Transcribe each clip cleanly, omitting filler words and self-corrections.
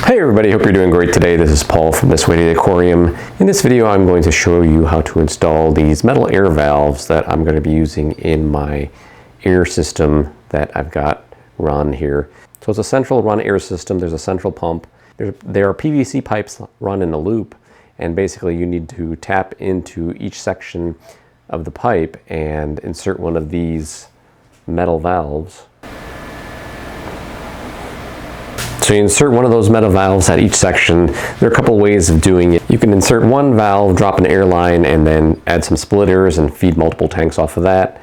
Hey everybody, hope you're doing great today. This is Paul from This Way to the Aquarium. In this video I'm going to show you how to install these metal air valves that I'm going to be using in my air system that I've got run here. So it's a central run air system. There's a central pump. There are PVC pipes run in a loop, and basically you need to tap into each section of the pipe and insert one of these metal valves. So you insert one of those metal valves at each section. There are a couple ways of doing it. You can insert one valve, drop an air line, and then add some splitters and feed multiple tanks off of that.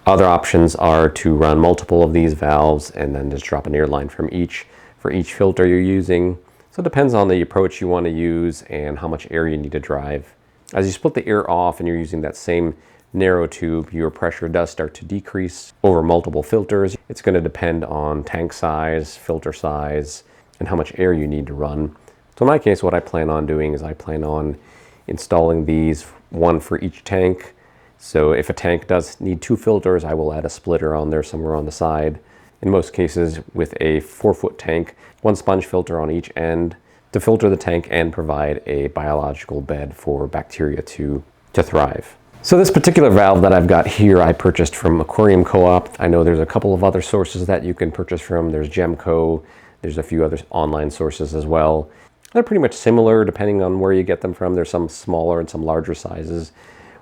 Other options are to run multiple of these valves and then just drop an air line from each for each filter you're using. So it depends on the approach you want to use and how much air you need to drive. As you split the air off and you're using that same narrow tube, your pressure does start to decrease over multiple filters. It's going to depend on tank size, filter size, and how much air you need to run. So in my case, what I plan on doing is I plan on installing these, one for each tank. So if a tank does need 2 filters, I will add a splitter on there somewhere on the side. In most cases, with a 4-foot tank, 1 sponge filter on each end to filter the tank and provide a biological bed for bacteria to thrive. So this particular valve that I've got here, I purchased from Aquarium Coop. I know there's a couple of other sources that you can purchase from. There's Gemco, there's a few other online sources as well. They're pretty much similar depending on where you get them from. There's some smaller and some larger sizes.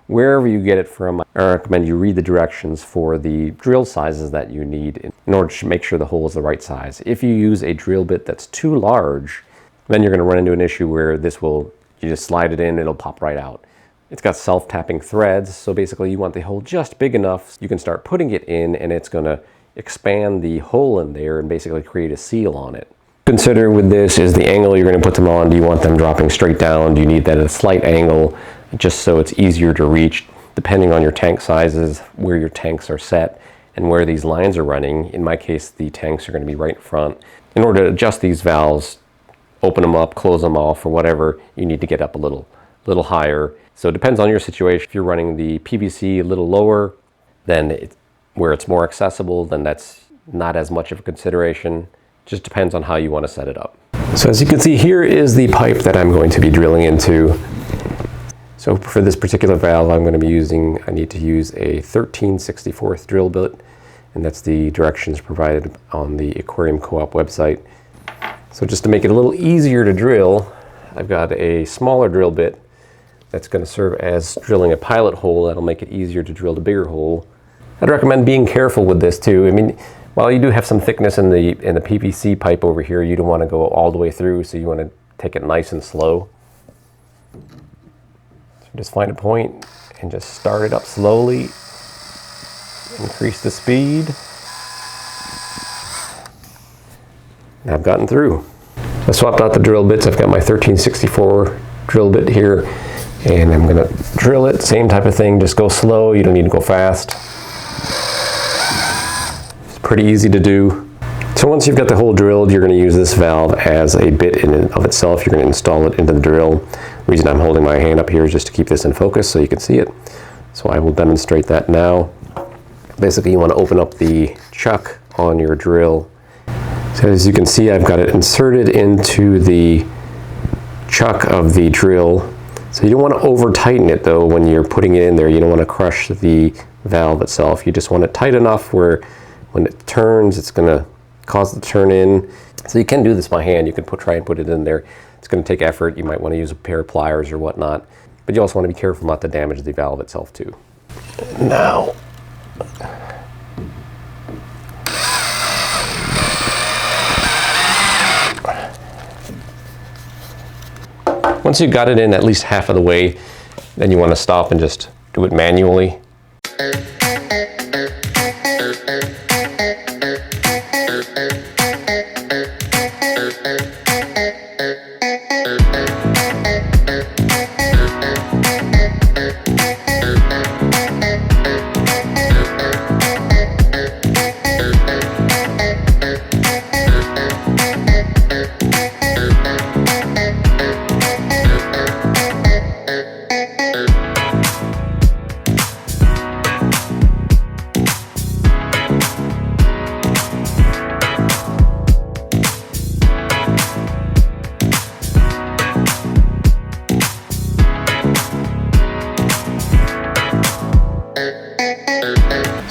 Wherever you get it from, I recommend you read the directions for the drill sizes that you need in order to make sure the hole is the right size. If you use a drill bit that's too large, then you're going to run into an issue where you just slide it in, it'll pop right out. It's got self-tapping threads, so basically you want the hole just big enough you can start putting it in, and it's going to expand the hole in there and basically create a seal on it. Consider with this is the angle you're going to put them on. Do you want them dropping straight down? Do you need that at a slight angle just so it's easier to reach, depending on your tank sizes, where your tanks are set, and where these lines are running. In my case, the tanks are going to be right in front. In order to adjust these valves, open them up, close them off, or whatever, you need to get up a little higher. So it depends on your situation. If you're running the PVC a little lower, then where it's more accessible, then that's not as much of a consideration. Just depends on how you want to set it up. So as you can see, here is the pipe that I'm going to be drilling into. So for this particular valve, I need to use a 13/64 drill bit, and that's the directions provided on the Aquarium Coop website. So just to make it a little easier to drill, I've got a smaller drill bit that's going to serve as drilling a pilot hole. That'll make it easier to drill the bigger hole. I'd recommend being careful with this too. I mean, while you do have some thickness in the PVC pipe over here, you don't want to go all the way through, so you want to take it nice and slow. So just find a point and just start it up slowly. Increase the speed. And I've gotten through. I swapped out the drill bits. I've got my 13/64 drill bit here, and I'm going to drill it. Same type of thing, just go slow. You don't need to go fast. It's pretty easy to do. So once you've got the hole drilled, you're going to use this valve as a bit in and of itself. You're going to install it into the drill. The reason I'm holding my hand up here is just to keep this in focus so you can see it. So I will demonstrate that now. Basically, you want to open up the chuck on your drill. So as you can see, I've got it inserted into the chuck of the drill. So you don't want to over tighten it though when you're putting it in there. You don't want to crush the valve itself. You just want it tight enough where when it turns, it's going to cause it to turn in. So you can do this by hand. You can try and put it in there. It's going to take effort. You might want to use a pair of pliers or whatnot, but you also want to be careful not to damage the valve itself too. Now, once you've got it in at least half of the way, then you want to stop and just do it manually.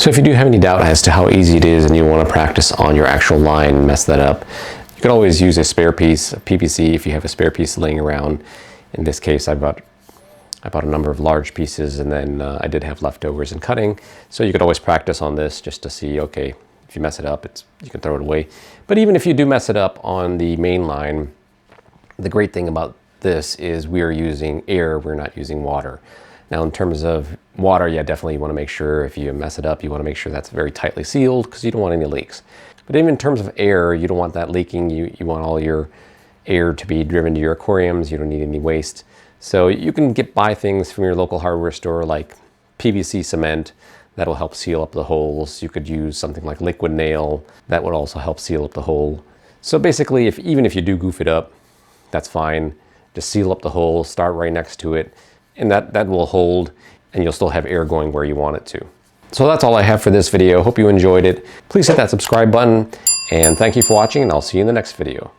So if you do have any doubt as to how easy it is and you want to practice on your actual line and mess that up, you can always use a spare piece of PVC if you have a spare piece laying around. In this case, I bought a number of large pieces, and then I did have leftovers in cutting. So you could always practice on this just to see, okay, if you mess it up, you can throw it away. But even if you do mess it up on the main line, the great thing about this is we are using air, we're not using water. Now in terms of water, yeah, definitely you want to make sure if you mess it up, you want to make sure that's very tightly sealed because you don't want any leaks. But even in terms of air, you don't want that leaking. You want all your air to be driven to your aquariums. You don't need any waste. So you can buy things from your local hardware store like PVC cement. That'll help seal up the holes. You could use something like liquid nail. That would also help seal up the hole. So basically, even if you do goof it up, that's fine. Just seal up the hole, start right next to it, and that will hold, and you'll still have air going where you want it to. So that's all I have for this video. Hope you enjoyed it. Please hit that subscribe button, and thank you for watching, and I'll see you in the next video.